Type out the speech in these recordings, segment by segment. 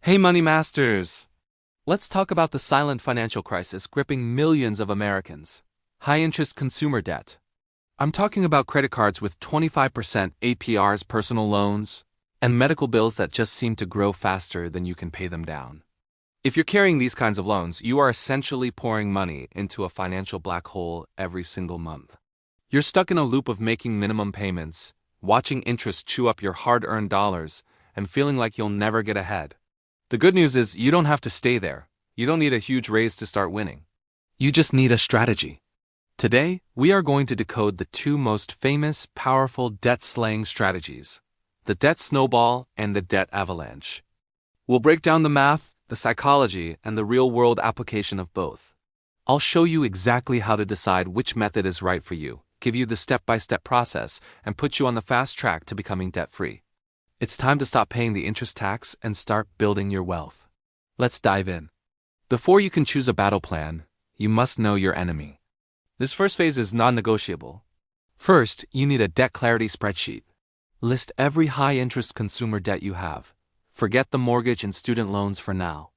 Hey, Money Masters! Let's talk about the silent financial crisis gripping millions of Americans. High-interest consumer debt. I'm talking about credit cards with 25% APRs, personal loans, and medical bills that just seem to grow faster than you can pay them down. If you're carrying these kinds of loans, you are essentially pouring money into a financial black hole every single month. You're stuck in a loop of making minimum payments, watching interest chew up your hard-earned dollars, and feeling like you'll never get ahead. The good news is you don't have to stay there. You don't need a huge raise to start winning. You just need a strategy. Today, we are going to decode the two most famous, powerful debt-slaying strategies, the debt snowball and the debt avalanche. We'll break down the math, the psychology, and the real-world application of both. I'll show you exactly how to decide which method is right for you, give you the step-by-step process, and put you on the fast track to becoming debt-free. It's time to stop paying the interest tax and start building your wealth. Let's dive in. Before you can choose a battle plan, you must know your enemy. This first phase is non-negotiable. First, you need a debt clarity spreadsheet. List every high-interest consumer debt you have. Forget the mortgage and student loans for now.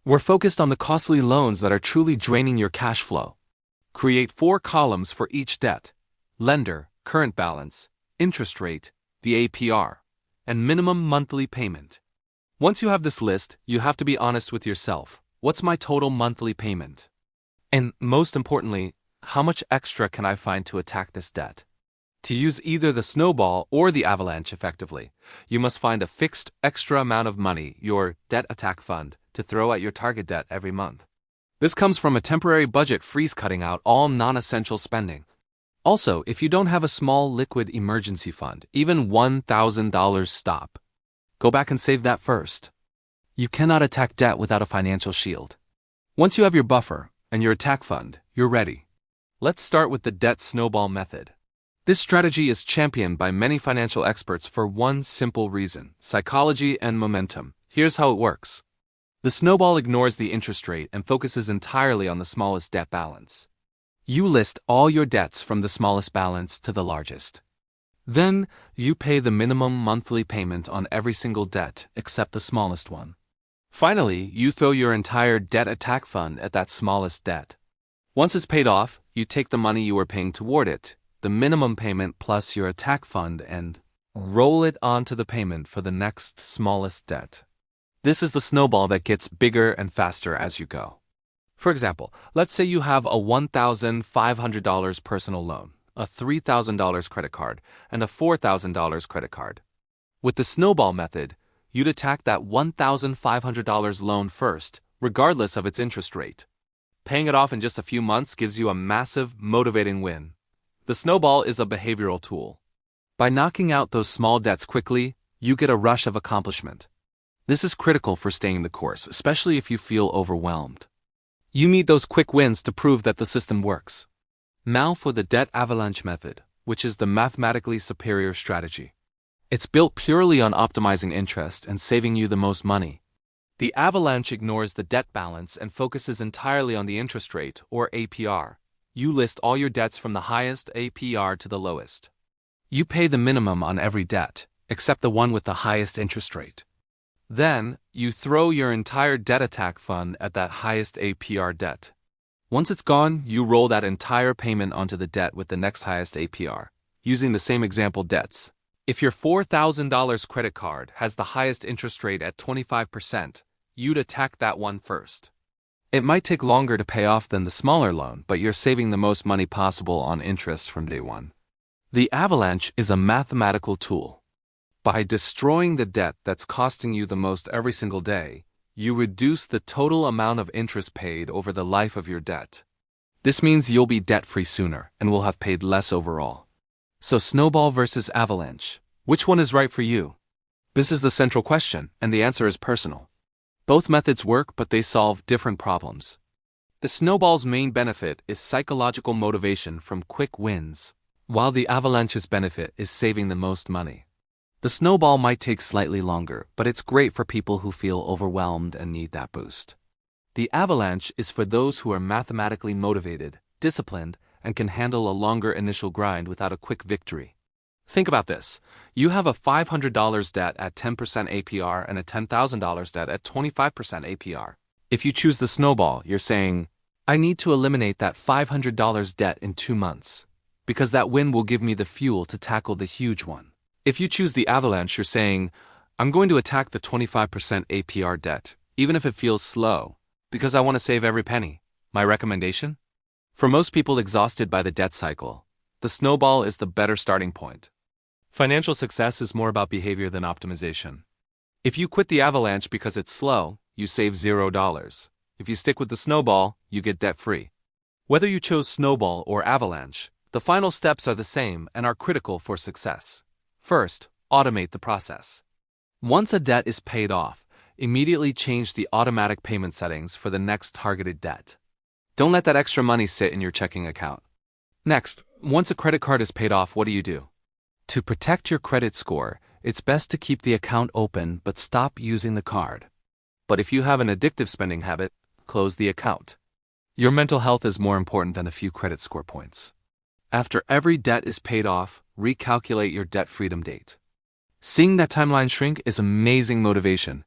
We're focused on the costly loans that are truly draining your cash flow. Create 4 columns for each debt: lender, current balance, interest rate, the APR, and minimum monthly payment. Once you have this list, you have to be honest with yourself. What's my total monthly payment? And most importantly, how much extra can I find to attack this debt? To use either the snowball or the avalanche effectively, you must find a fixed extra amount of money, your debt attack fund, to throw at your target debt every month. This comes from a temporary budget freeze, cutting out all non-essential spending. Also, if you don't have a small liquid emergency fund, even $1,000, stop. Go back and save that first. You cannot attack debt without a financial shield. Once you have your buffer and your attack fund, you're ready. Let's start with the debt snowball method. This strategy is championed by many financial experts for one simple reason: psychology and momentum. Here's how it works. The snowball ignores the interest rate and focuses entirely on the smallest debt balance. You list all your debts from the smallest balance to the largest. Then, you pay the minimum monthly payment on every single debt except the smallest one. Finally, you throw your entire debt attack fund at that smallest debt. Once it's paid off, you take the money you were paying toward it, the minimum payment plus your attack fund, and roll it onto the payment for the next smallest debt. This is the snowball that gets bigger and faster as you go. For example, let's say you have a $1,500 personal loan, a $3,000 credit card, and a $4,000 credit card. With the snowball method, you'd attack that $1,500 loan first, regardless of its interest rate. Paying it off in just a few months gives you a massive, motivating win. The snowball is a behavioral tool. By knocking out those small debts quickly, you get a rush of accomplishment. This is critical for staying the course, especially if you feel overwhelmed. You need those quick wins to prove that the system works. Now for the debt avalanche method, which is the mathematically superior strategy. It's built purely on optimizing interest and saving you the most money. The avalanche ignores the debt balance and focuses entirely on the interest rate, or APR. You list all your debts from the highest APR to the lowest. You pay the minimum on every debt, except the one with the highest interest rate. Then, you throw your entire debt attack fund at that highest APR debt. Once it's gone, you roll that entire payment onto the debt with the next highest APR, using the same example debts. If your $4,000 credit card has the highest interest rate at 25%, you'd attack that one first. It might take longer to pay off than the smaller loan, but you're saving the most money possible on interest from day one. The avalanche is a mathematical tool. By destroying the debt that's costing you the most every single day, you reduce the total amount of interest paid over the life of your debt. This means you'll be debt-free sooner and will have paid less overall. So snowball versus avalanche, which one is right for you? This is the central question, and the answer is personal. Both methods work, but they solve different problems. The snowball's main benefit is psychological motivation from quick wins, while the avalanche's benefit is saving the most money. The snowball might take slightly longer, but it's great for people who feel overwhelmed and need that boost. The avalanche is for those who are mathematically motivated, disciplined, and can handle a longer initial grind without a quick victory. Think about this. You have a $500 debt at 10% APR and a $10,000 debt at 25% APR. If you choose the snowball, you're saying, I need to eliminate that $500 debt in 2 months, because that win will give me the fuel to tackle the huge one. If you choose the avalanche, you're saying, I'm going to attack the 25% APR debt, even if it feels slow, because I want to save every penny. My recommendation? For most people exhausted by the debt cycle, the snowball is the better starting point. Financial success is more about behavior than optimization. If you quit the avalanche because it's slow, you save $0. If you stick with the snowball, you get debt-free. Whether you chose snowball or avalanche, the final steps are the same and are critical for success. First, automate the process. Once a debt is paid off, immediately change the automatic payment settings for the next targeted debt. Don't let that extra money sit in your checking account. Next, once a credit card is paid off, what do you do? To protect your credit score, it's best to keep the account open but stop using the card. But if you have an addictive spending habit, close the account. Your mental health is more important than a few credit score points. After every debt is paid off, recalculate your debt freedom date. Seeing that timeline shrink is amazing motivation.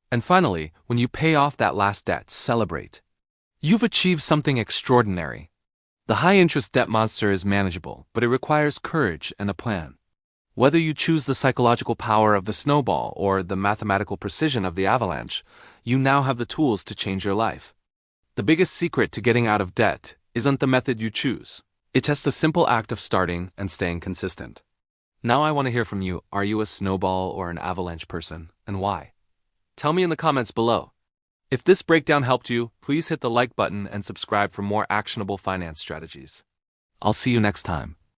And finally, when you pay off that last debt, celebrate. You've achieved something extraordinary. The high-interest debt monster is manageable, but it requires courage and a plan. Whether you choose the psychological power of the snowball or the mathematical precision of the avalanche, you now have the tools to change your life. The biggest secret to getting out of debt isn't the method you choose. It's just the simple act of starting and staying consistent. Now I want to hear from you. Are you a snowball or an avalanche person, and why? Tell me in the comments below. If this breakdown helped you, please hit the like button and subscribe for more actionable finance strategies. I'll see you next time.